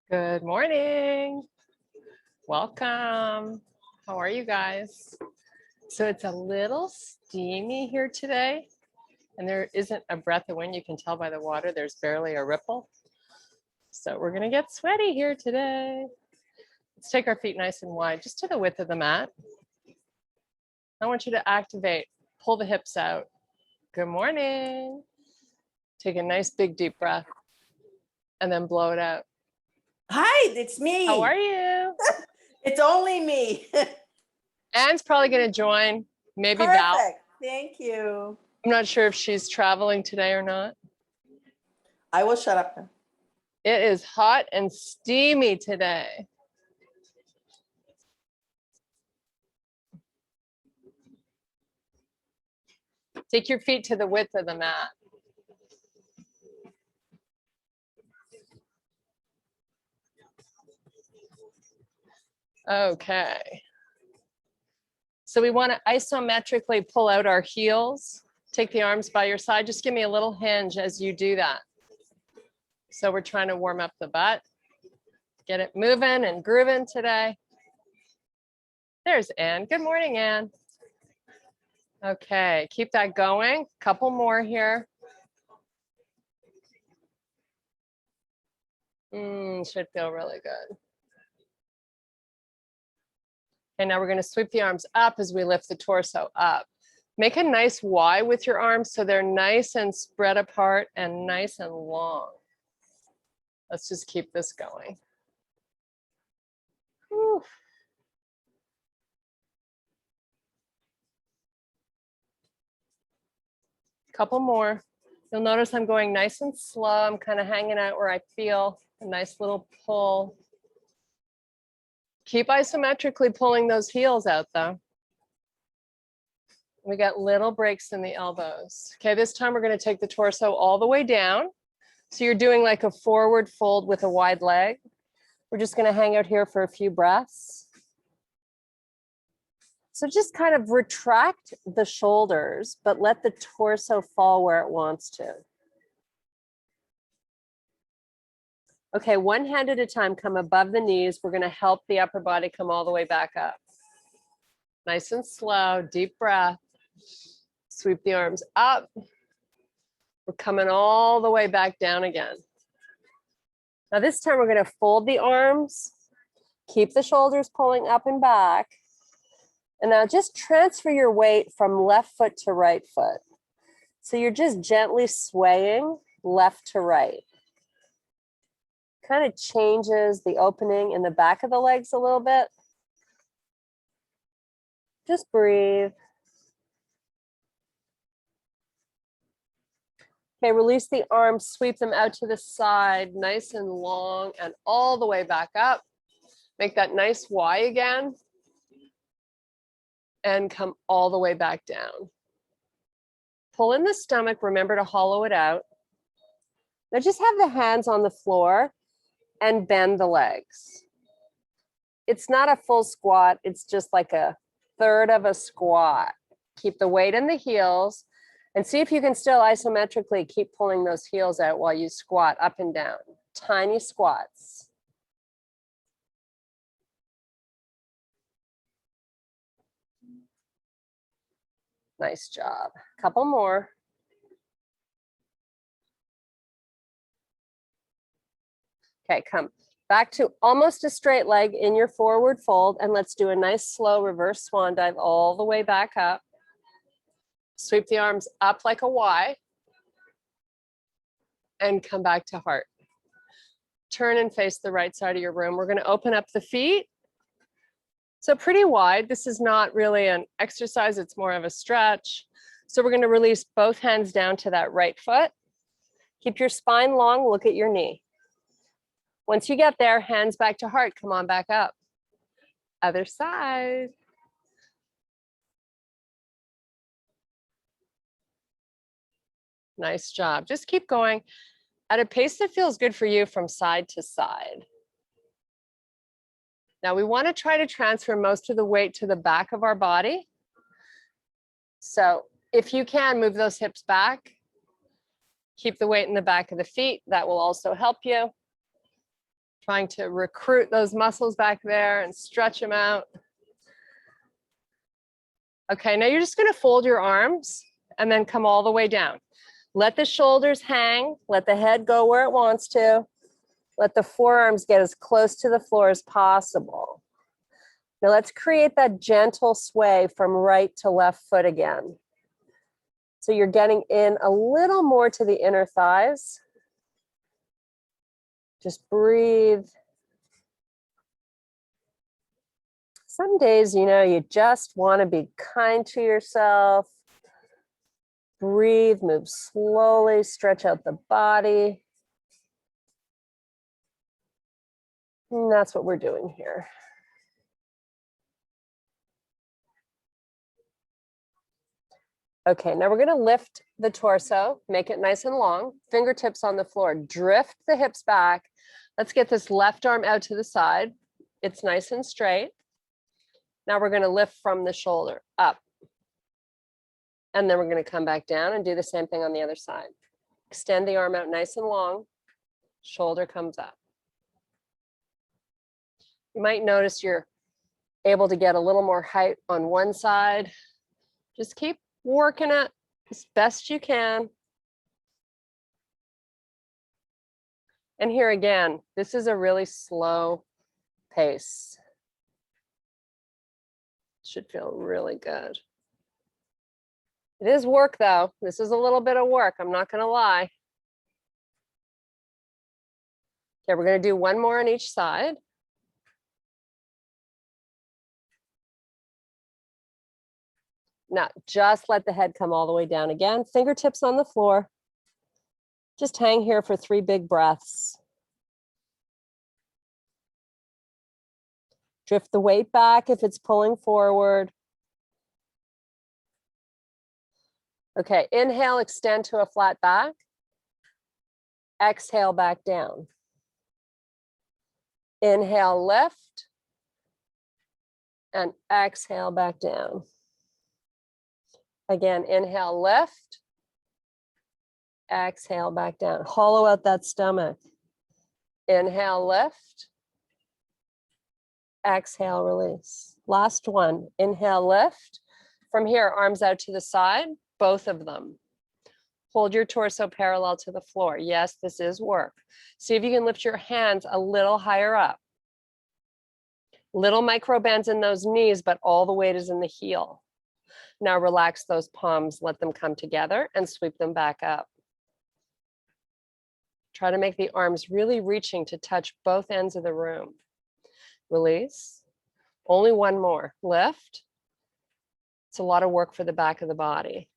Good morning. Welcome. How are you guys? So it's a little steamy here today, and there isn't a breath of wind. You can tell by the water, there's barely a ripple. So we're gonna get sweaty here today. Let's take our feet nice and wide, just to the width of the mat. I want you to activate, pull the hips out. Good morning. Take a nice big deep breath and then blow it out. Hi, it's me. How are you? It's only me. Anne's probably gonna join, maybe Perfect. Val. Thank you. I'm not sure if she's traveling today or not. I will shut up now. It is hot and steamy today. Take your feet to the width of the mat. Okay. So we want to isometrically pull out our heels. Take the arms by your side. Just give me a little hinge as you do that. So we're trying to warm up the butt. Get it moving and grooving today. There's Anne. Good morning, Anne. Okay, keep that going. Couple more here. Should feel really good. Okay, now we're going to sweep the arms up as we lift the torso up. Make a nice Y with your arms so they're nice and spread apart and nice and long. Let's just keep this going. Whew. Couple more. You'll notice I'm going nice and slow. I'm kind of hanging out where I feel a nice little pull. Keep isometrically pulling those heels out though. We got little breaks in the elbows. Okay, this time we're going to take the torso all the way down. So you're doing like a forward fold with a wide leg. We're just going to hang out here for a few breaths. So just kind of retract the shoulders, but let the torso fall where it wants to. Okay, one hand at a time, come above the knees. We're going to help the upper body come all the way back up. Nice and slow, deep breath. Sweep the arms up. We're coming all the way back down again. Now this time we're going to fold the arms, keep the shoulders pulling up and back. And now just transfer your weight from left foot to right foot. So you're just gently swaying left to right. Kind of changes the opening in the back of the legs a little bit. Just breathe. Okay, release the arms, sweep them out to the side, nice and long and all the way back up. Make that nice Y again. And come all the way back down. Pull in the stomach, remember to hollow it out. Now just have the hands on the floor and bend the legs. It's not a full squat, it's just like a third of a squat. Keep the weight in the heels and see if you can still isometrically keep pulling those heels out while you squat up and down. Tiny squats. Nice job. Couple more. Okay, come back to almost a straight leg in your forward fold, and let's do a nice slow reverse swan dive all the way back up. Sweep the arms up like a Y and come back to heart. Turn and face the right side of your room. We're going to open up the feet. So pretty wide. This is not really an exercise, it's more of a stretch. So we're going to release both hands down to that right foot. Keep your spine long, look at your knee. Once you get there, hands back to heart, come on back up. Other side. Nice job. Just keep going at a pace that feels good for you from side to side. Now we want to try to transfer most of the weight to the back of our body. So if you can, move those hips back. Keep the weight in the back of the feet. That will also help you. Trying to recruit those muscles back there and stretch them out. Okay, now you're just gonna fold your arms and then come all the way down. Let the shoulders hang, let the head go where it wants to. Let the forearms get as close to the floor as possible. Now let's create that gentle sway from right to left foot again. So you're getting in a little more to the inner thighs. Just breathe. Some days, you know, you just want to be kind to yourself. Breathe, move slowly, stretch out the body. And that's what we're doing here. Okay, now we're going to lift the torso, make it nice and long, fingertips on the floor, drift the hips back. Let's get this left arm out to the side. It's nice and straight. Now we're going to lift from the shoulder up. And then we're going to come back down and do the same thing on the other side. Extend the arm out nice and long. Shoulder comes up. You might notice you're able to get a little more height on one side. Just keep working it as best you can. And here again, this is a really slow pace. Should feel really good. It is work though. This is a little bit of work, I'm not gonna lie. Okay, we're gonna do one more on each side. Now, just let the head come all the way down again. Fingertips on the floor. Just hang here for 3 big breaths. Drift the weight back if it's pulling forward. Okay, inhale, extend to a flat back. Exhale, back down. Inhale, lift. And exhale, back down. Again, inhale, lift. Exhale, back down. Hollow out that stomach. Inhale, lift. Exhale, release. Last one. Inhale, lift. From here, arms out to the side, both of them. Hold your torso parallel to the floor. Yes, this is work. See if you can lift your hands a little higher up. Little micro bends in those knees, but all the weight is in the heel. Now relax those palms, let them come together and sweep them back up. Try to make the arms really reaching to touch both ends of the room. Release. Only one more. Lift. It's a lot of work for the back of the body.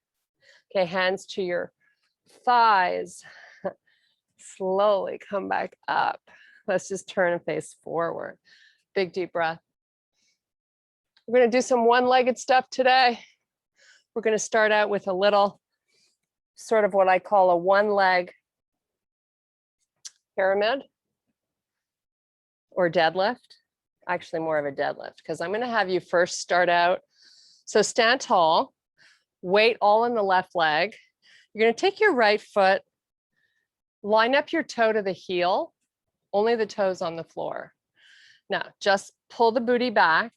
Okay, hands to your thighs. Slowly come back up. Let's just turn and face forward. Big deep breath. We're going to do some one-legged stuff today. We're going to start out with a little sort of what I call a one-leg pyramid or deadlift. Actually more of a deadlift because I'm going to have you first start out. So stand tall, weight all in the left leg. You're going to take your right foot, line up your toe to the heel, only the toes on the floor. Now just pull the booty back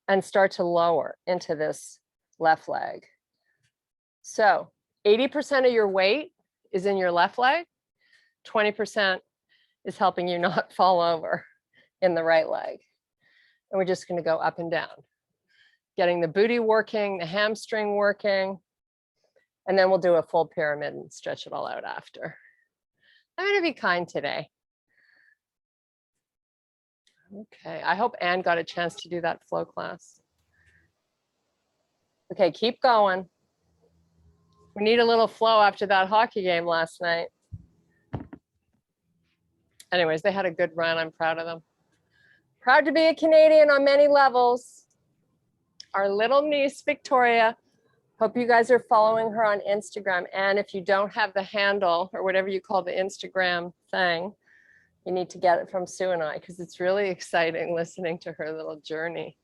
and start to lower into this left leg. So 80% of your weight is in your left leg, 20% is helping you not fall over in the right leg. And we're just going to go up and down, getting the booty working, the hamstring working, and then we'll do a full pyramid and stretch it all out after. I'm going to be kind today. Okay, I hope Anne got a chance to do that flow class. Okay, keep going. We need a little flow after that hockey game last night. Anyways, they had a good run. I'm proud of them. Proud to be a Canadian on many levels. Our little niece, Victoria. Hope you guys are following her on Instagram. And if you don't have the handle or whatever you call the Instagram thing, you need to get it from Sue and I because it's really exciting listening to her little journey.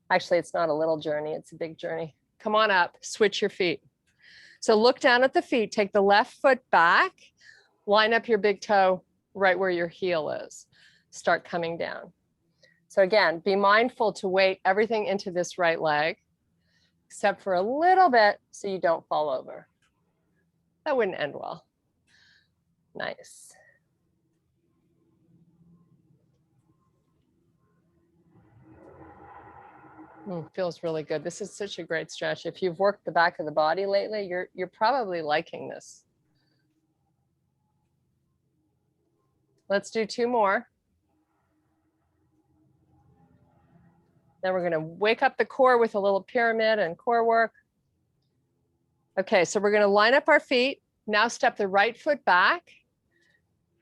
Actually, it's not a little journey, it's a big journey. Come on up, switch your feet. So look down at the feet, take the left foot back, line up your big toe right where your heel is. Start coming down. So again, be mindful to weight everything into this right leg, except for a little bit so you don't fall over. That wouldn't end well. Nice. Feels really good. This is such a great stretch. If you've worked the back of the body lately, you're probably liking this. Let's do 2 more. Then we're going to wake up the core with a little pyramid and core work. Okay, so we're going to line up our feet. Now step the right foot back,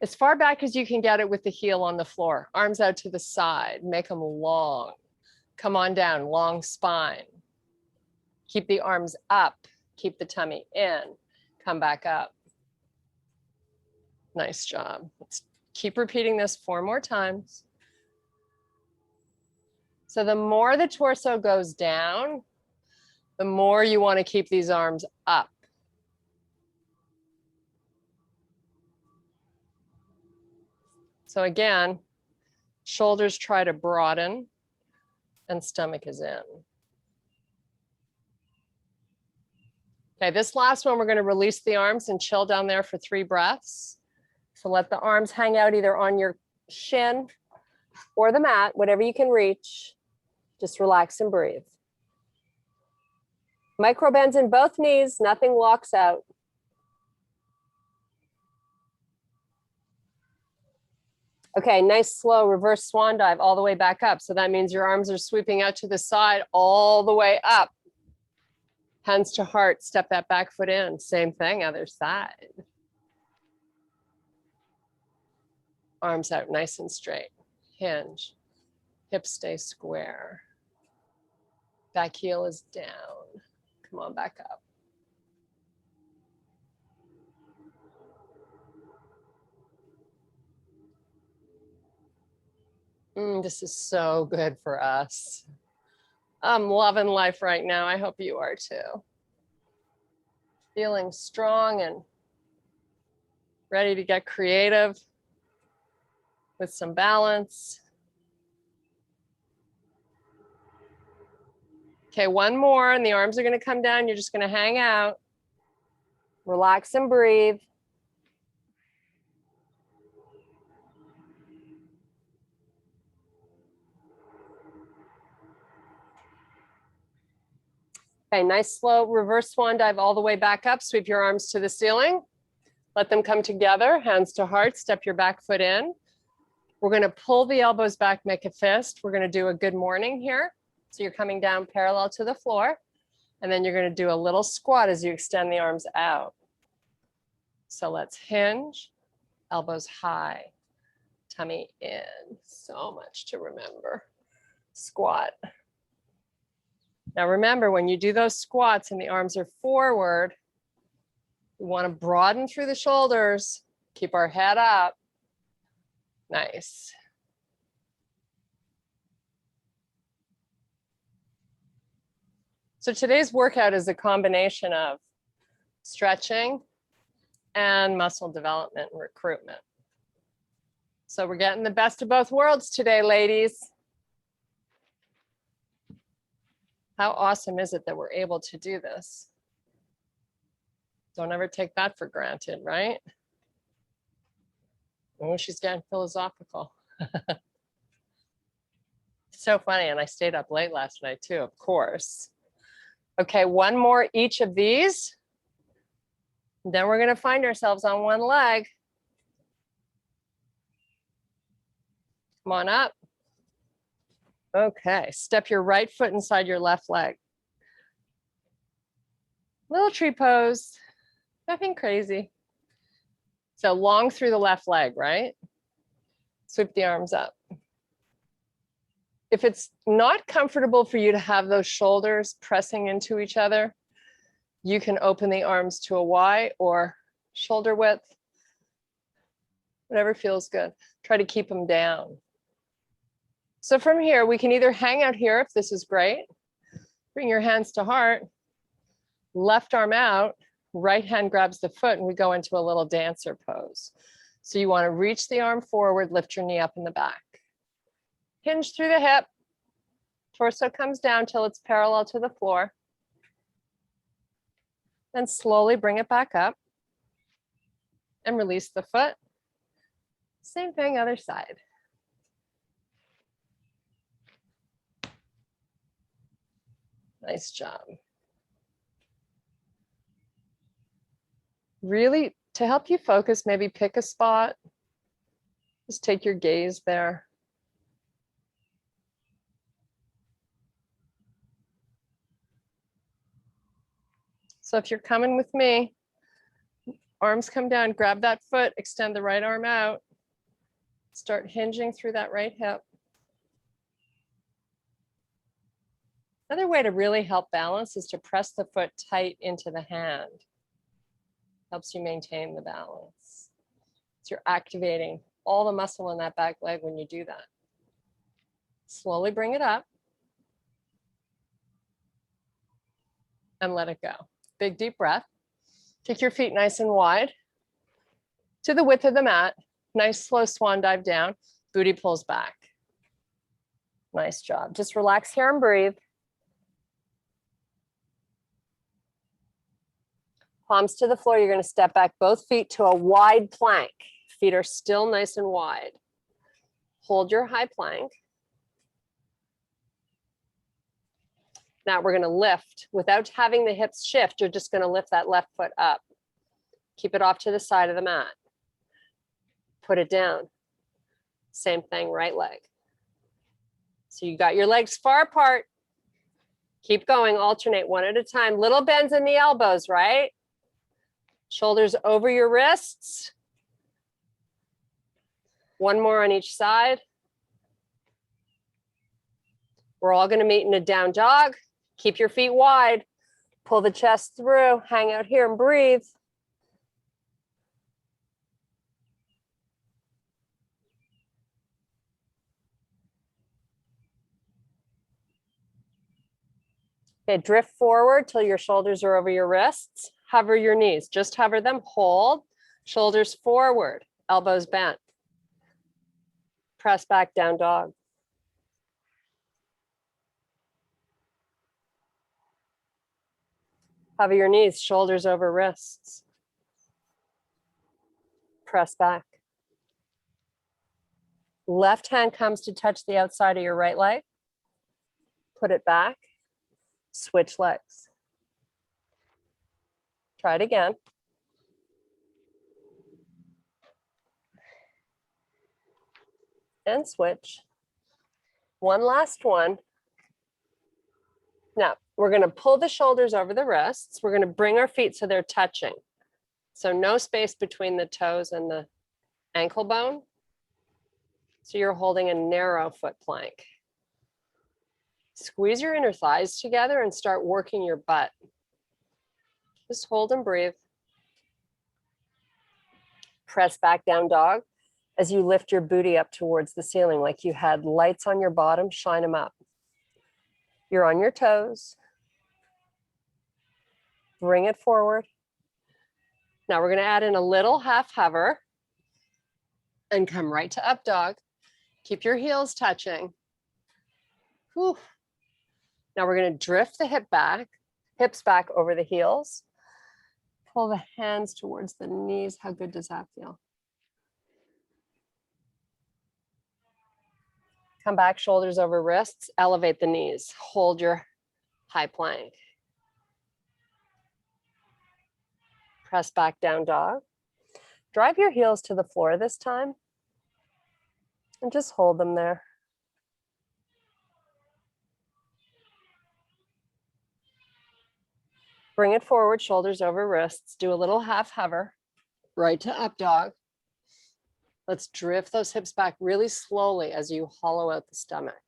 as far back as you can get it with the heel on the floor. Arms out to the side, make them long. Come on down, long spine. Keep the arms up, keep the tummy in, come back up. Nice job. Let's keep repeating this 4 more times. So the more the torso goes down, the more you want to keep these arms up. So again, shoulders try to broaden and stomach is in. Okay, this last one, we're going to release the arms and chill down there for 3 breaths. So let the arms hang out either on your shin or the mat, whatever you can reach. Just relax and breathe. Micro bends in both knees, nothing locks out. Okay, nice slow reverse swan dive all the way back up. So that means your arms are sweeping out to the side all the way up. Hands to heart, step that back foot in. Same thing, other side. Arms out nice and straight. Hinge. Hips stay square. Back heel is down. Come on back up. This is so good for us. I'm loving life right now. I hope you are too. Feeling strong and ready to get creative with some balance. Okay, 1 more and the arms are going to come down. You're just going to hang out. Relax and breathe. Okay, nice slow reverse swan dive all the way back up. Sweep your arms to the ceiling. Let them come together, hands to heart. Step your back foot in. We're going to pull the elbows back, make a fist. We're going to do a good morning here. So you're coming down parallel to the floor. And then you're going to do a little squat as you extend the arms out. So let's hinge, elbows high, tummy in. So much to remember. Squat. Now remember, when you do those squats and the arms are forward, we want to broaden through the shoulders, keep our head up. Nice. So today's workout is a combination of stretching and muscle development and recruitment. So we're getting the best of both worlds today, ladies. How awesome is it that we're able to do this? Don't ever take that for granted, right? Oh, she's getting philosophical. So funny, and I stayed up late last night too, of course. Okay, 1 more each of these. Then we're gonna find ourselves on 1 leg. Come on up. Okay, step your right foot inside your left leg. Little tree pose, nothing crazy. So long through the left leg, right? Sweep the arms up. If it's not comfortable for you to have those shoulders pressing into each other, you can open the arms to a Y or shoulder width, whatever feels good. Try to keep them down. So from here, we can either hang out here if this is great, bring your hands to heart, left arm out, right hand grabs the foot, and we go into a little dancer pose. So you want to reach the arm forward, lift your knee up in the back. Hinge through the hip. Torso comes down till it's parallel to the floor. Then slowly bring it back up and release the foot. Same thing, other side. Nice job. Really, to help you focus, maybe pick a spot. Just take your gaze there. So if you're coming with me, arms come down, grab that foot, extend the right arm out, start hinging through that right hip. Another way to really help balance is to press the foot tight into the hand. Helps you maintain the balance. So you're activating all the muscle in that back leg when you do that. Slowly bring it up and let it go. Big deep breath. Take your feet nice and wide to the width of the mat. Nice slow swan dive down. Booty pulls back. Nice job. Just relax here and breathe. Palms to the floor. You're going to step back both feet to a wide plank. Feet are still nice and wide. Hold your high plank. Now we're going to lift. Without having the hips shift, you're just going to lift that left foot up. Keep it off to the side of the mat. Put it down. Same thing, right leg. So you got your legs far apart. Keep going, alternate one at a time. Little bends in the elbows, right? Shoulders over your wrists. One more on each side. We're all going to meet in a down dog. Keep your feet wide. Pull the chest through. Hang out here and breathe. Okay, drift forward till your shoulders are over your wrists. Hover your knees. Just hover them. Hold. Shoulders forward. Elbows bent. Press back, down dog. Hover your knees, shoulders over wrists. Press back. Left hand comes to touch the outside of your right leg. Put it back. Switch legs. Try it again. And switch. One last one. Now, we're going to pull the shoulders over the wrists. We're going to bring our feet so they're touching. So no space between the toes and the ankle bone. So you're holding a narrow foot plank. Squeeze your inner thighs together and start working your butt. Just hold and breathe. Press back, down dog as you lift your booty up towards the ceiling like you had lights on your bottom, shine them up. You're on your toes. Bring it forward. Now we're going to add in a little half hover and come right to up dog. Keep your heels touching. Whew. Now we're going to drift the hips back over the heels. Pull the hands towards the knees. How good does that feel? Come back, shoulders over wrists. Elevate the knees. Hold your high plank. Press back, down dog. Drive your heels to the floor this time. And just hold them there. Bring it forward, shoulders over wrists. Do a little half hover, right to up dog. Let's drift those hips back really slowly as you hollow out the stomach.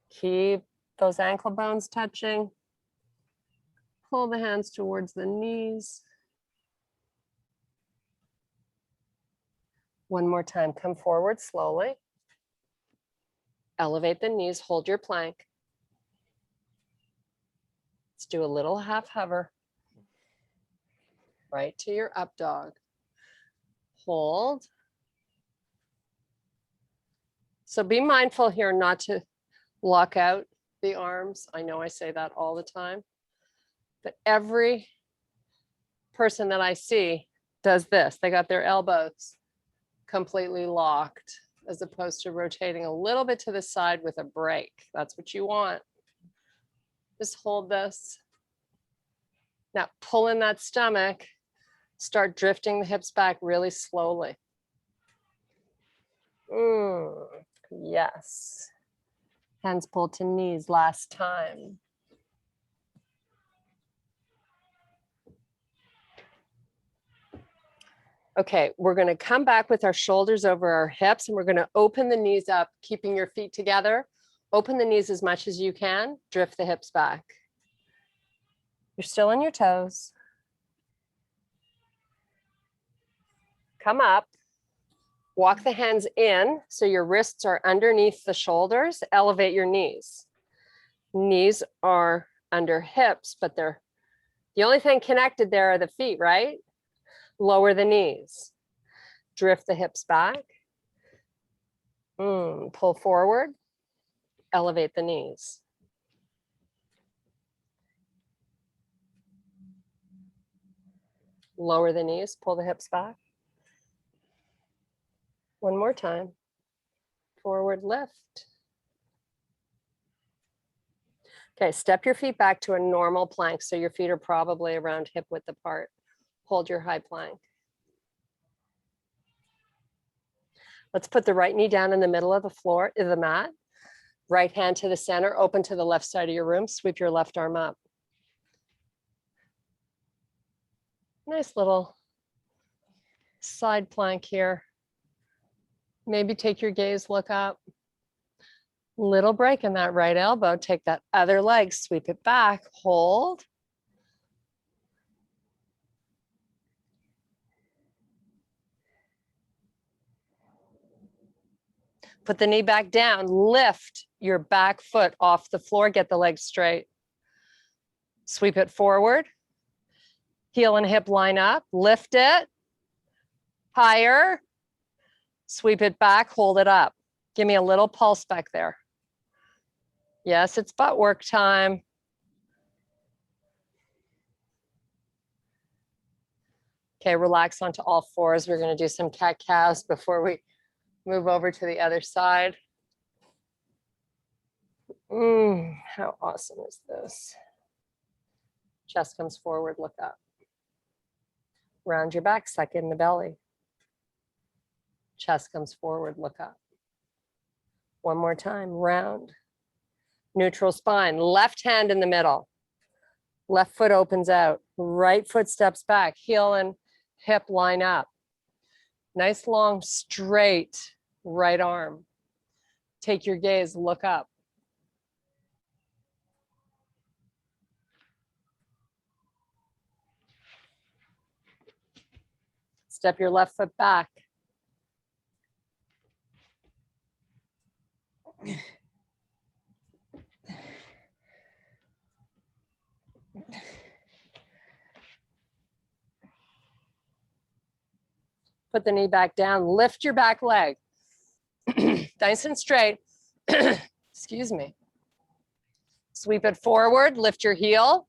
Keep those ankle bones touching. Pull the hands towards the knees. One more time, come forward slowly. Elevate the knees, hold your plank. Let's do a little half hover. right to your up dog. Hold. So be mindful here not to lock out the arms. I know I say that all the time, but every person that I see does this. They got their elbows completely locked as opposed to rotating a little bit to the side with a break. That's what you want. Just hold this. Now pull in that stomach, start drifting the hips back really slowly. Yes. Hands pull to knees last time. Okay, we're going to come back with our shoulders over our hips and we're going to open the knees up, keeping your feet together. Open the knees as much as you can, drift the hips back. You're still on your toes. Come up, walk the hands in so your wrists are underneath the shoulders, elevate your knees. Knees are under hips, but they're the only thing connected there are the feet, right? Lower the knees, drift the hips back, pull forward, elevate the knees. Lower the knees, pull the hips back. One more time. Forward lift. Okay, step your feet back to a normal plank. So your feet are probably around hip width apart. Hold your high plank. Let's put the right knee down in the middle of the floor, of the mat. Right hand to the center, open to the left side of your room. Sweep your left arm up. Nice little side plank here. Maybe take your gaze, look up. Little break in that right elbow. Take that other leg, sweep it back, hold. Put the knee back down, lift your back foot off the floor, get the leg straight. Sweep it forward. Heel and hip line up, lift it. Higher. Sweep it back, hold it up. Give me a little pulse back there. Yes, it's butt work time. Okay, relax onto all fours. We're going to do some cat-cows before we move over to the other side. How awesome is this? Chest comes forward, look up. Round your back, suck in the belly. Chest comes forward, look up. One more time, round. Neutral spine, left hand in the middle. Left foot opens out, right foot steps back, heel and hip line up. Nice long straight right arm. Take your gaze, look up. Step your left foot back. Put the knee back down, lift your back leg. Nice and straight. Excuse me. Sweep it forward, lift your heel.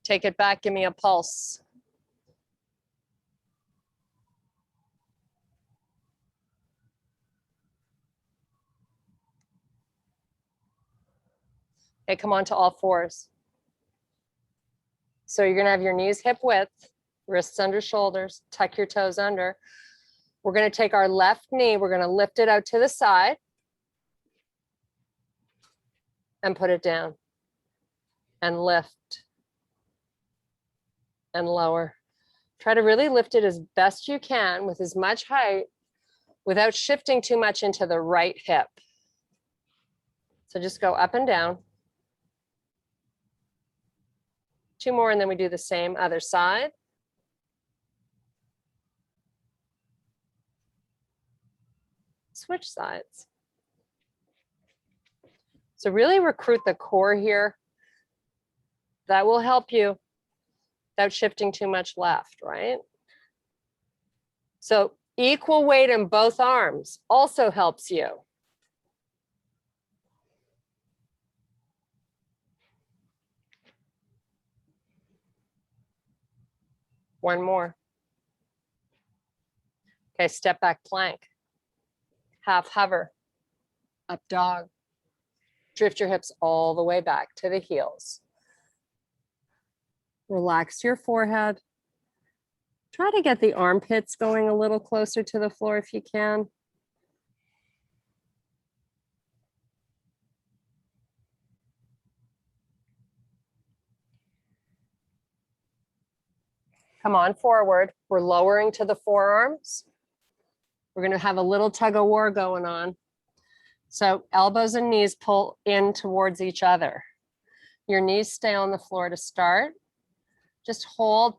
Take it back, give me a pulse. Okay, come on to all fours. So you're gonna have your knees hip width, wrists under shoulders, tuck your toes under. We're gonna take our left knee, we're gonna lift it out to the side and put it down and lift and lower. Try to really lift it as best you can with as much height without shifting too much into the right hip. So just go up and down. Two more and then we do the same other side. Switch sides. So really recruit the core here. That will help you without shifting too much left, right? So equal weight in both arms also helps you. One more. Okay, step back plank. Half hover. Up dog. Drift your hips all the way back to the heels. Relax your forehead. Try to get the armpits going a little closer to the floor if you can. Come on forward. We're lowering to the forearms. We're going to have a little tug of war going on. So elbows and knees pull in towards each other. Your knees stay on the floor to start. Just hold.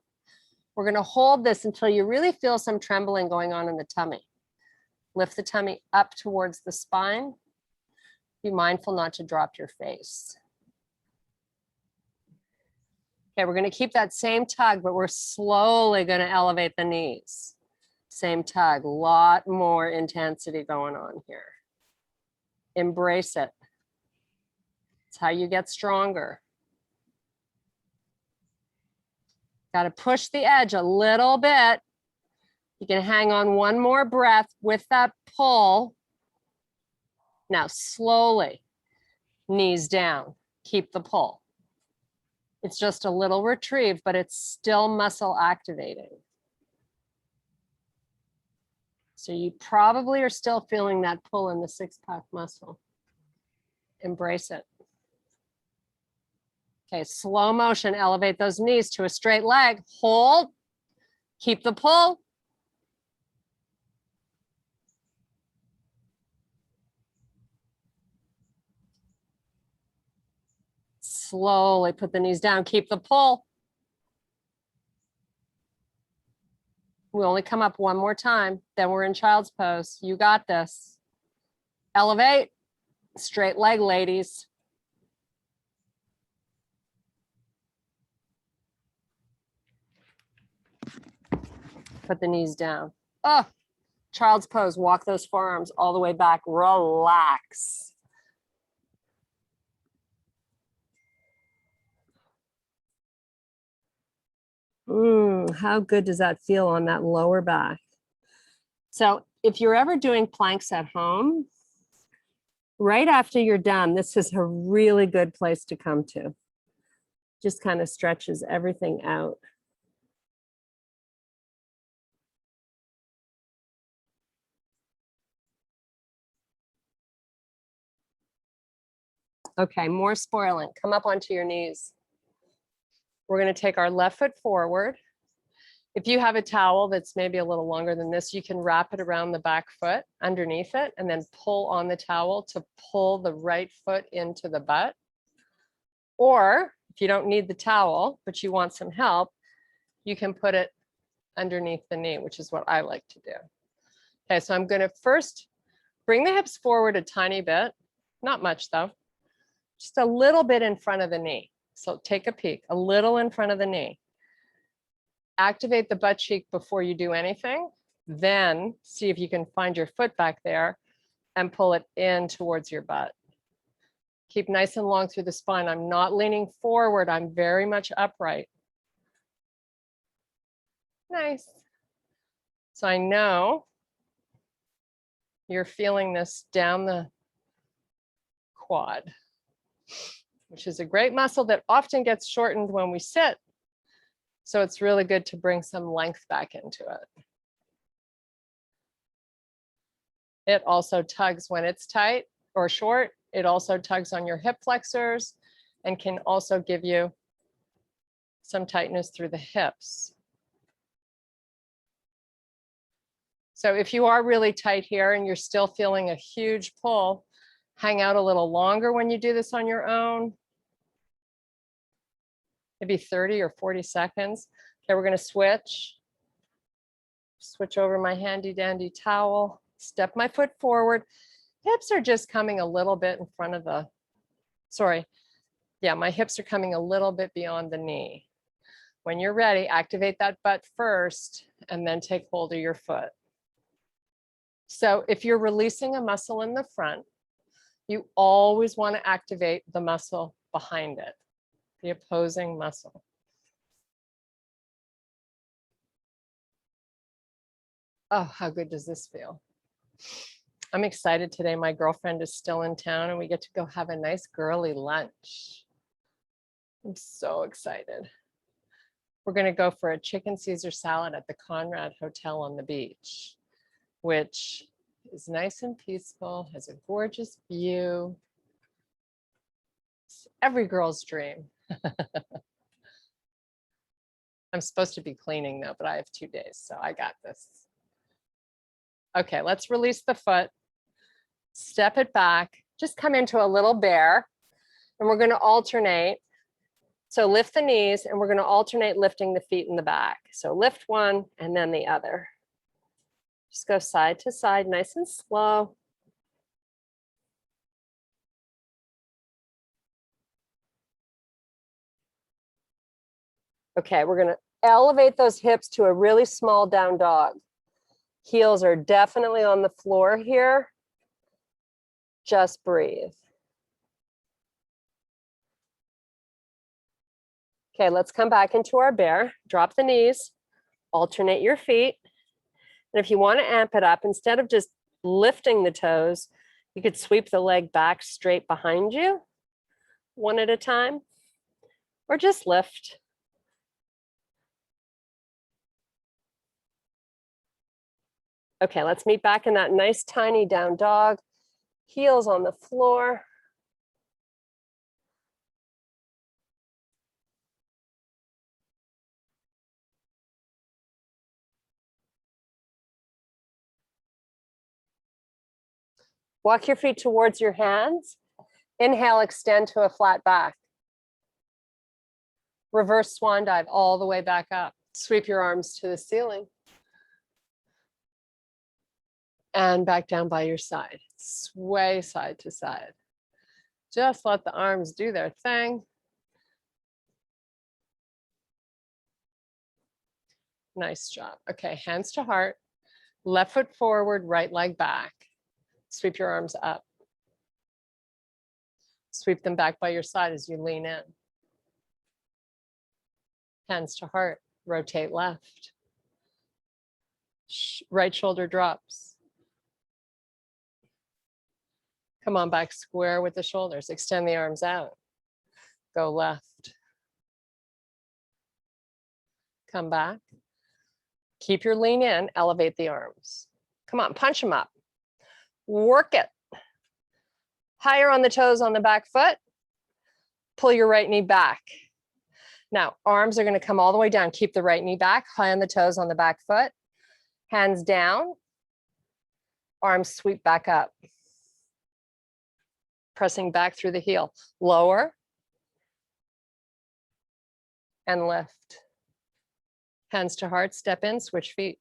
We're going to hold this until you really feel some trembling going on in the tummy. Lift the tummy up towards the spine. Be mindful not to drop your face. Okay, we're going to keep that same tug, but we're slowly going to elevate the knees. Same tug, a lot more intensity going on here. Embrace it. It's how you get stronger. Got to push the edge a little bit. You can hang on one more breath with that pull. Now slowly, knees down, keep the pull. It's just a little retrieve, but it's still muscle activating. So you probably are still feeling that pull in the six-pack muscle. Embrace it. Okay, slow motion, elevate those knees to a straight leg. Hold, keep the pull. Slowly put the knees down, keep the pull. We only come up one more time, then we're in child's pose. You got this. Elevate, straight leg, ladies. Put the knees down. Oh, child's pose, walk those forearms all the way back, relax. How good does that feel on that lower back? So if you're ever doing planks at home, right after you're done, this is a really good place to come to. Just kind of stretches everything out. Okay, more spoiling. Come up onto your knees. We're going to take our left foot forward. If you have a towel that's maybe a little longer than this, you can wrap it around the back foot underneath it and then pull on the towel to pull the right foot into the butt. Or if you don't need the towel, but you want some help, you can put it underneath the knee, which is what I like to do. Okay, so I'm going to first bring the hips forward a tiny bit, not much though, just a little bit in front of the knee. So take a peek, a little in front of the knee. Activate the butt cheek before you do anything. Then see if you can find your foot back there and pull it in towards your butt. Keep nice and long through the spine. I'm not leaning forward. I'm very much upright. Nice. So I know you're feeling this down the quad, which is a great muscle that often gets shortened when we sit. So it's really good to bring some length back into it. It also tugs when it's tight or short. It also tugs on your hip flexors and can also give you some tightness through the hips. So if you are really tight here and you're still feeling a huge pull, hang out a little longer when you do this on your own. Maybe 30 or 40 seconds. Okay, we're gonna switch. Switch over my handy dandy towel, step my foot forward. Hips are just coming a little bit in front of the, sorry. Yeah, my hips are coming a little bit beyond the knee. When you're ready, activate that butt first and then take hold of your foot. So if you're releasing a muscle in the front, you always want to activate the muscle behind it, the opposing muscle. Oh, how good does this feel? I'm excited today. My girlfriend is still in town and we get to go have a nice girly lunch. I'm so excited. We're going to go for a chicken Caesar salad at the Conrad Hotel on the beach, which is nice and peaceful, has a gorgeous view. It's every girl's dream. I'm supposed to be cleaning though, but I have 2 days, so I got this. Okay, let's release the foot, step it back, just come into a little bear, and we're going to alternate. So lift the knees, and we're going to alternate lifting the feet in the back. So lift one and then the other. Just go side to side, nice and slow. Okay, we're going to elevate those hips to a really small down dog. Heels are definitely on the floor here. Just breathe. Okay, let's come back into our bear. Drop the knees, alternate your feet. And if you want to amp it up, instead of just lifting the toes, you could sweep the leg back straight behind you, one at a time, or just lift. Okay, let's meet back in that nice tiny down dog, heels on the floor. Walk your feet towards your hands. Inhale, extend to a flat back. Reverse swan dive all the way back up. Sweep your arms to the ceiling. And back down by your side. Sway side to side. Just let the arms do their thing. Nice job. Okay, hands to heart. Left foot forward, right leg back. Sweep your arms up. Sweep them back by your side as you lean in. Hands to heart, rotate left. Right shoulder drops. Come on back square with the shoulders. Extend the arms out. Go left. Come back. Keep your lean in, elevate the arms. Come on, punch them up. Work it. Higher on the toes on the back foot. Pull your right knee back. Now, arms are going to come all the way down. Keep the right knee back, high on the toes on the back foot. Hands down. Arms sweep back up. Pressing back through the heel. Lower. And lift. Hands to heart, step in, switch feet.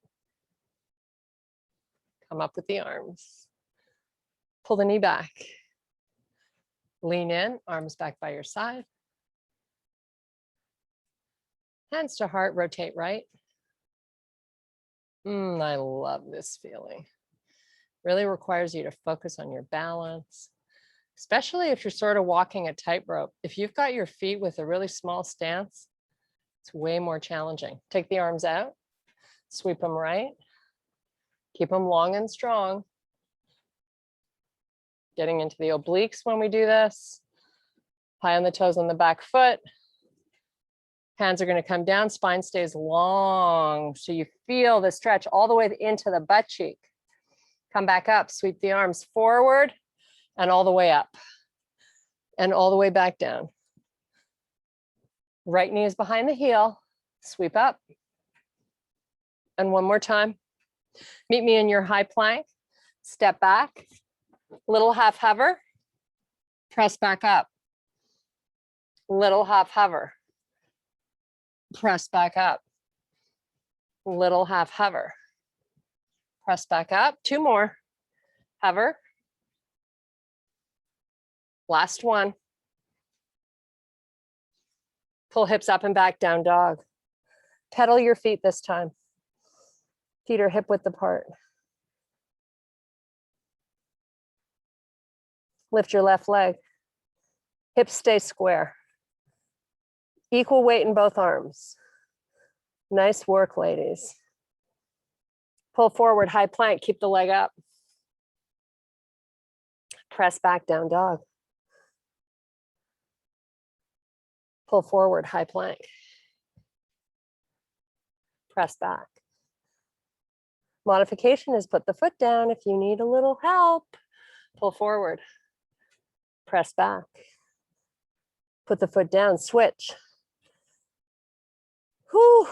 Come up with the arms. Pull the knee back. Lean in, arms back by your side. Hands to heart, rotate right. I love this feeling. Really requires you to focus on your balance, especially if you're sort of walking a tightrope. If you've got your feet with a really small stance, it's way more challenging. Take the arms out, sweep them right, keep them long and strong. Getting into the obliques when we do this. High on the toes on the back foot. Hands are going to come down, spine stays long. So you feel the stretch all the way into the butt cheek. Come back up, sweep the arms forward and all the way up. And all the way back down. Right knee is behind the heel, sweep up. And one more time. Meet me in your high plank, step back, little half hover, press back up. Little half hover, press back up. Little half hover, press back up. Two more, hover. Last one. Pull hips up and back, down dog. Pedal your feet this time. Feet are hip width apart. Lift your left leg. Hips stay square. Equal weight in both arms. Nice work, ladies. Pull forward, high plank, keep the leg up. Press back, down dog. Pull forward, high plank. Press back. Modification is put the foot down if you need a little help. Pull forward. Press back. Put the foot down, switch. Whew.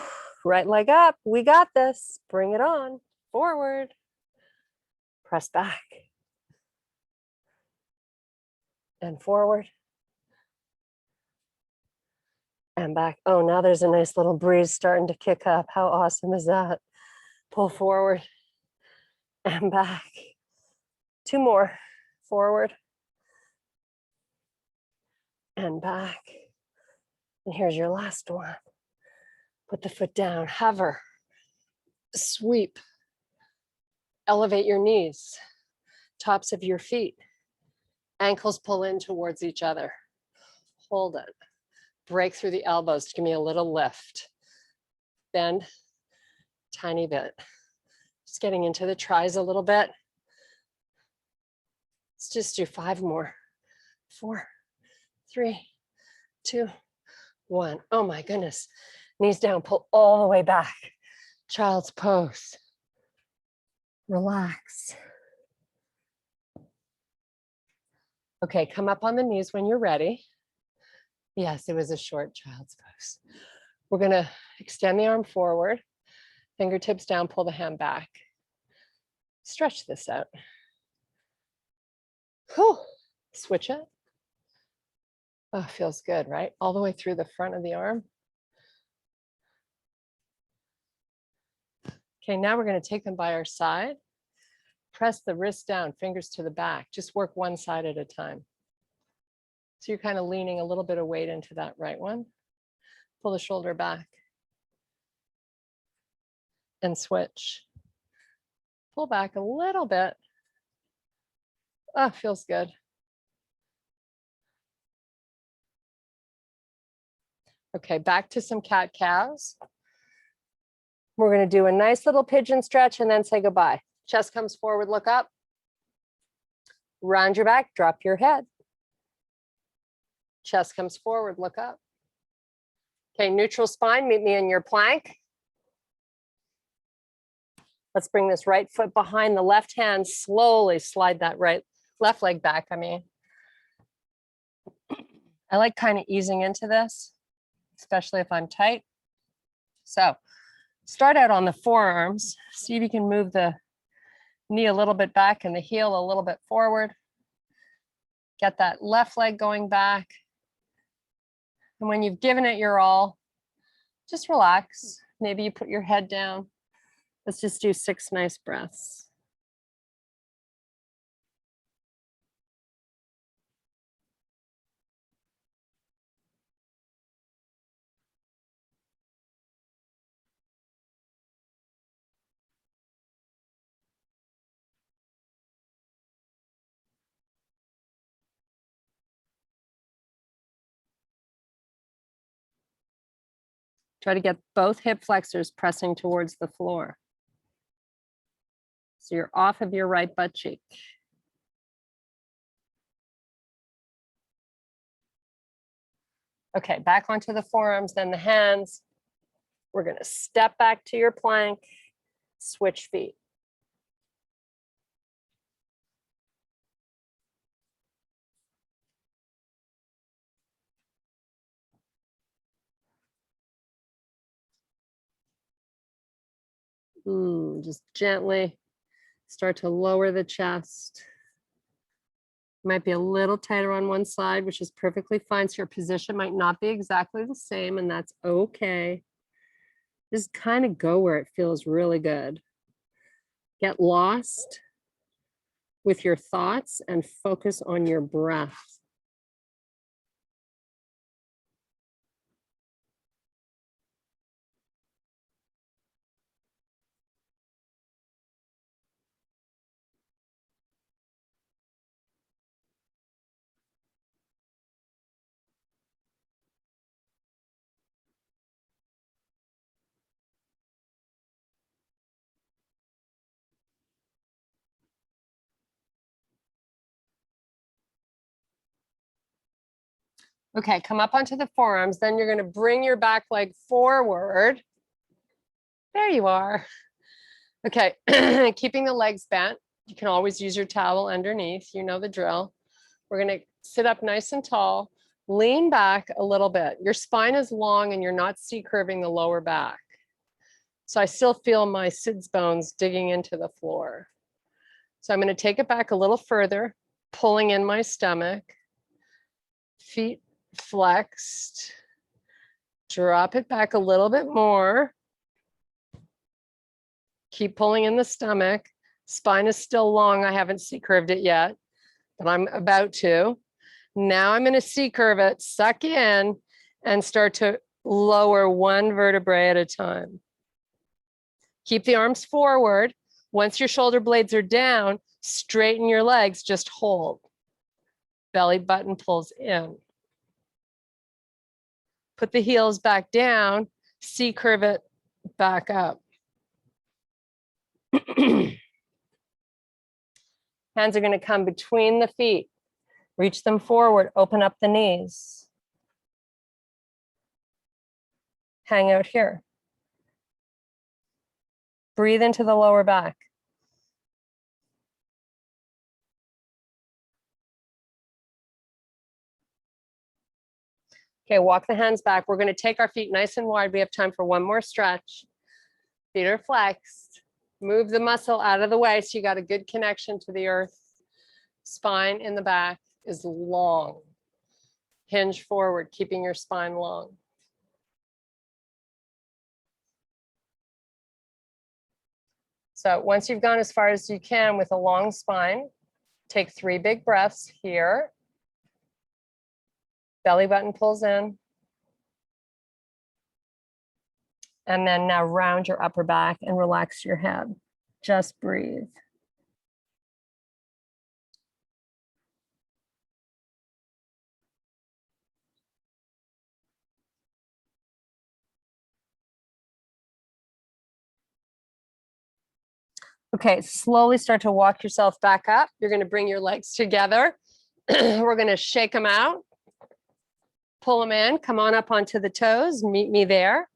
Right leg up. We got this. Bring it on. Forward. Press back. And forward. And back. Oh, now there's a nice little breeze starting to kick up. How awesome is that? Pull forward and back. 2 more. Forward and back. And here's your last one. Put the foot down, hover, sweep, elevate your knees, tops of your feet, ankles pull in towards each other. Hold it. Break through the elbows to give me a little lift. Bend, tiny bit. Just getting into the tries a little bit. Let's just do 5 more. 4, 3, 2, 1. Oh my goodness. Knees down, pull all the way back. Child's pose. Relax. Okay, come up on the knees when you're ready. Yes, it was a short child's pose. We're gonna extend the arm forward, fingertips down, pull the hand back. Stretch this out. Whew. Switch it. Oh, feels good, right? All the way through the front of the arm. Okay, now we're going to take them by our side. Press the wrist down, fingers to the back. Just work one side at a time. So you're kind of leaning a little bit of weight into that right one. Pull the shoulder back. And switch. Pull back a little bit. Oh, feels good. Okay, back to some cat-cows. We're going to do a nice little pigeon stretch and then say goodbye. Chest comes forward, look up. Round your back, drop your head. Chest comes forward, look up. Okay, neutral spine, meet me in your plank. Let's bring this right foot behind the left hand, slowly slide that left leg back, I like kind of easing into this, especially if I'm tight. So start out on the forearms. See if you can move the knee a little bit back and the heel a little bit forward. Get that left leg going back. And when you've given it your all, just relax. Maybe you put your head down. Let's just do 6 nice breaths. Try to get both hip flexors pressing towards the floor. So you're off of your right butt cheek. Okay, back onto the forearms, then the hands. We're going to step back to your plank, switch feet. Just gently start to lower the chest. Might be a little tighter on one side, which is perfectly fine. So your position might not be exactly the same, and that's okay. Just kind of go where it feels really good. Get lost with your thoughts and focus on your breath. Okay, come up onto the forearms. Then you're going to bring your back leg forward. There you are. Okay, keeping the legs bent. You can always use your towel underneath. You know the drill. We're going to sit up nice and tall. Lean back a little bit. Your spine is long and you're not C-curving the lower back. So I still feel my sits bones digging into the floor. So I'm going to take it back a little further, pulling in my stomach. Feet flexed. Drop it back a little bit more. Keep pulling in the stomach. Spine is still long. I haven't C-curved it yet, but I'm about to. Now I'm going to C-curve it, suck in, and start to lower one vertebrae at a time. Keep the arms forward. Once your shoulder blades are down, straighten your legs, just hold. Belly button pulls in. Put the heels back down, C-curve it back up. Hands are going to come between the feet. Reach them forward, open up the knees. Hang out here. Breathe into the lower back. Okay, walk the hands back. We're going to take our feet nice and wide. We have time for one more stretch. Feet are flexed. Move the muscle out of the way so you got a good connection to the earth. Spine in the back is long. Hinge forward, keeping your spine long. So once you've gone as far as you can with a long spine, take 3 big breaths here. Belly button pulls in. And then now round your upper back and relax your head. Just breathe. Okay, slowly start to walk yourself back up. You're going to bring your legs together. We're going to shake them out. Pull them in. Come on up onto the toes. Meet me there.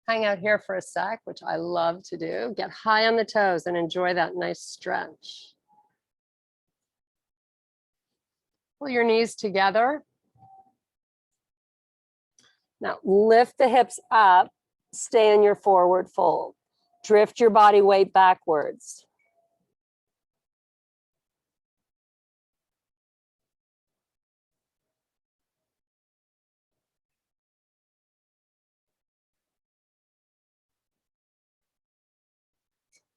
Hang out here for a sec, which I love to do. Get high on the toes and enjoy that nice stretch. Pull your knees together. Now lift the hips up. Stay in your forward fold. Drift your body weight backwards.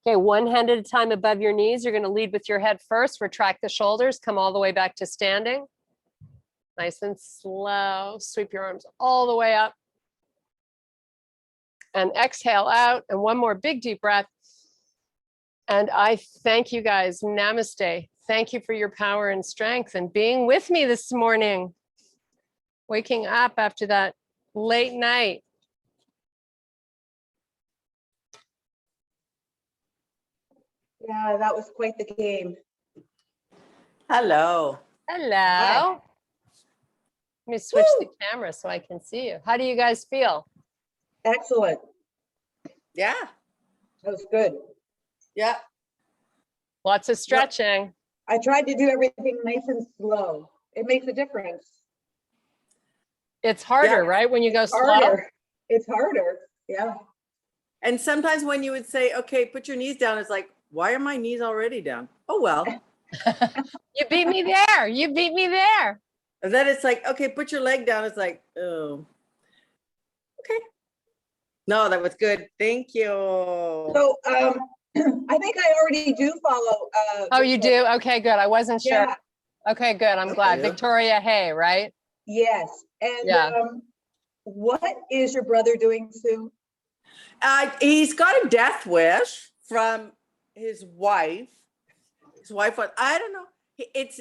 Okay, one hand at a time above your knees. You're going to lead with your head first. Retract the shoulders. Come all the way back to standing. Nice and slow. Sweep your arms all the way up. And exhale out. And one more big deep breath. And I thank you guys. Namaste. Thank you for your power and strength and being with me this morning. Waking up after that late night. Yeah, that was quite the game. Hello. Hello. Hi. Let me switch the camera so I can see you. How do you guys feel? Excellent. Yeah. That was good. Yeah. Lots of stretching. I tried to do everything nice and slow. It makes a difference. It's harder, Yeah. right? When you go slow. Harder. It's harder. Yeah. And sometimes when you would say, okay, put your knees down, it's like, why are my knees already down? Oh, well. You beat me there. You beat me there. And then it's like, okay, put your leg down. It's like, oh, okay. No, that was good. Thank you. So I think I already do follow. Oh, you do? Okay, good. I wasn't sure. Yeah. Okay, good. I'm glad. Yeah. Victoria Hay, right? Yes. And Yeah. what is your brother doing, Sue? He's got a death wish from his wife. His wife was, I don't know. It's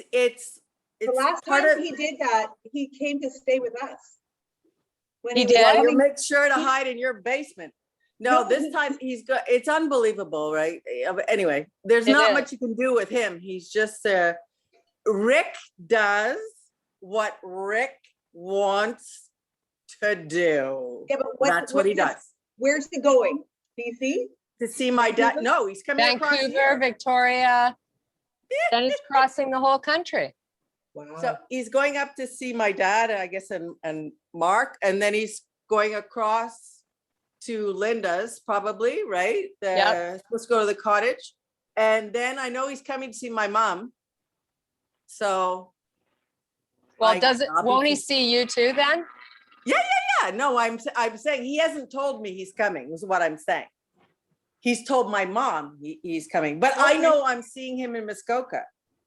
The last part time of, he did that, he came to stay with us. When He was did? well, coming- you make sure to hide in your basement. No, No, this time he's got, it's unbelievable, right? But anyway, there's It not is. much you can do with him. He's just, Rick does what Rick wants to do. Yeah, but That's what he does. Where's he going? DC? To see my dad. No, he's coming across Vancouver, here. Victoria. Then he's crossing the whole country. Wow. So he's going up to see my dad, I guess, and Mark, and then he's going across to Linda's probably, right? Yep. Let's go to the cottage. And then I know he's coming to see my mom. So. Well, I'll be won't he see you too then? Yeah, no, I'm saying he hasn't told me he's coming, is what I'm saying. He's told my mom he's coming, but I Okay. know I'm seeing him in Muskoka.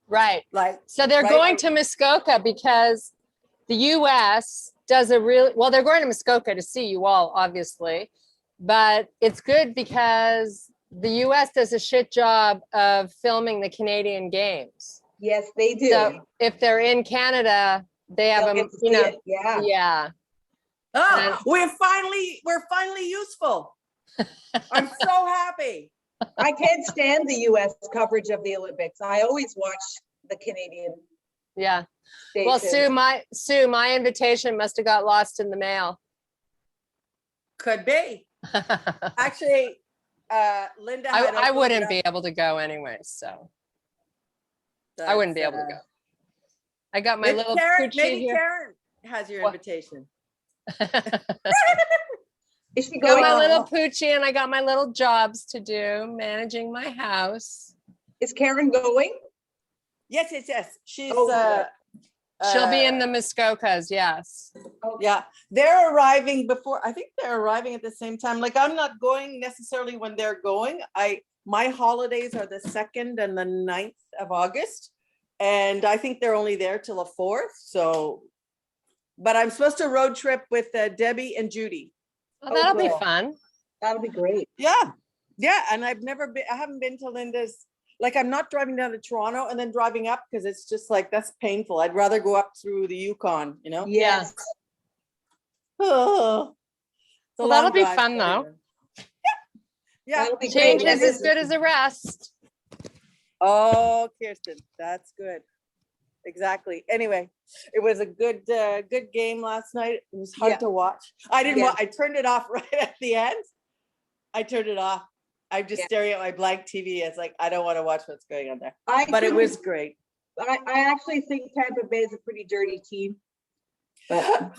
Right. Like, So they're right? going to Muskoka because the US does a really, well, they're going to Muskoka to see you all, obviously, but it's good because the US does a shit job of filming the Canadian games. Yes, they do. So if they're in Canada, they have They'll them, get to see it. Yeah. yeah. Oh, we're finally useful. I'm so happy. I can't stand the US coverage of the Olympics. I always watch the Canadian Yeah. station. Well, Sue, my invitation must have got lost in the mail. Could be. Actually, Linda. I wouldn't be able to go anyway, so I wouldn't be able to go. I got my Maybe little Karen, poochie maybe here. Karen has your What? invitation. Is she Got going? my little poochie and I got my little jobs to do, managing my house. Is Karen going? Yes. She's Oh, She'll be in the Muskokas, yes. Okay. yeah, they're arriving before, I think they're arriving at the same time. Like, I'm not going necessarily when they're going. My holidays are the 2nd and the 9th of August. And I think they're only there till the 4th. So, but I'm supposed to road trip with Debbie and Judy. Well, that'll be cool. fun. That'll be great. Yeah. And I haven't been to Linda's. Like, I'm not driving down to Toronto and then driving up because it's just like, that's painful. I'd rather go up through the Yukon, you know? Yes. Oh, it's a Well, that'll long be drive, fun but though. anyway. Yeah. That'll be Change great. is as good as a rest. Oh, Kirsten, that's good. Exactly. Anyway, it was a good game last night. It was hard Yeah. to watch. I didn't Yeah. want, I turned it off right at the end. I turned it off. I'm just Yeah. staring at my blank TV. It's like, I don't want to watch what's going on there, I but it think- was great. I actually think Tampa Bay is a pretty dirty team. But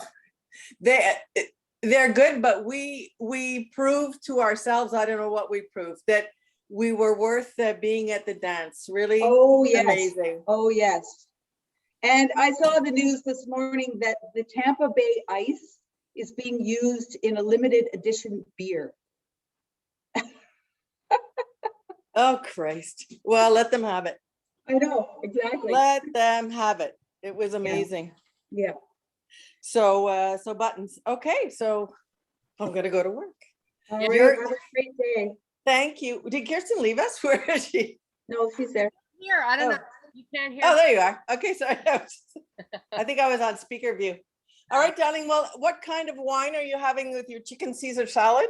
They're good, but we proved to ourselves, I don't know what we proved, that we were worth being at the dance. Really oh yes. amazing. Oh yes. And I saw the news this morning that the Tampa Bay ice is being used in a limited edition beer. Oh, Christ. Well, let them have it. I know, exactly. Let them have it. It was amazing. Yeah. So Buttons. Okay, so I'm gonna go to work. All right, You're- have a great day. Thank you. Did Kirsten leave us? Where is she? No, she's there. Here, I don't Oh. know. You can't hear. Oh, there you are. Okay, sorry. I think I was on speaker view. All right, darling. Well, what kind of wine are you having with your chicken Caesar salad?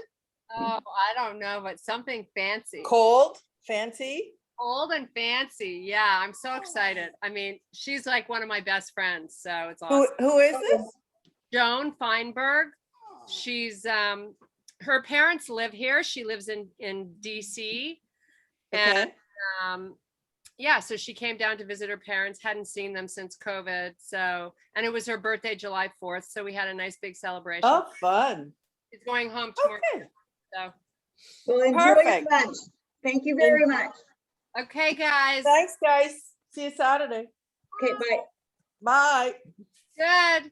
Oh, I don't know, but something fancy. Cold, fancy. Old and fancy. Yeah, I'm so excited. I mean, she's like one of my best friends, so it's Who awesome. who is this? Joan Feinberg. She's her parents live here. She lives in DC. And Okay. yeah, so she came down to visit her parents, hadn't seen them since COVID. So, and it was her birthday, July 4th. So we had a nice big celebration. Oh, fun. She's going home tomorrow. Okay. So, Well, enjoy your Perfect. lunch. Thank you very much. okay, guys. Thanks, guys. See you Saturday. Okay, bye. Bye. Good.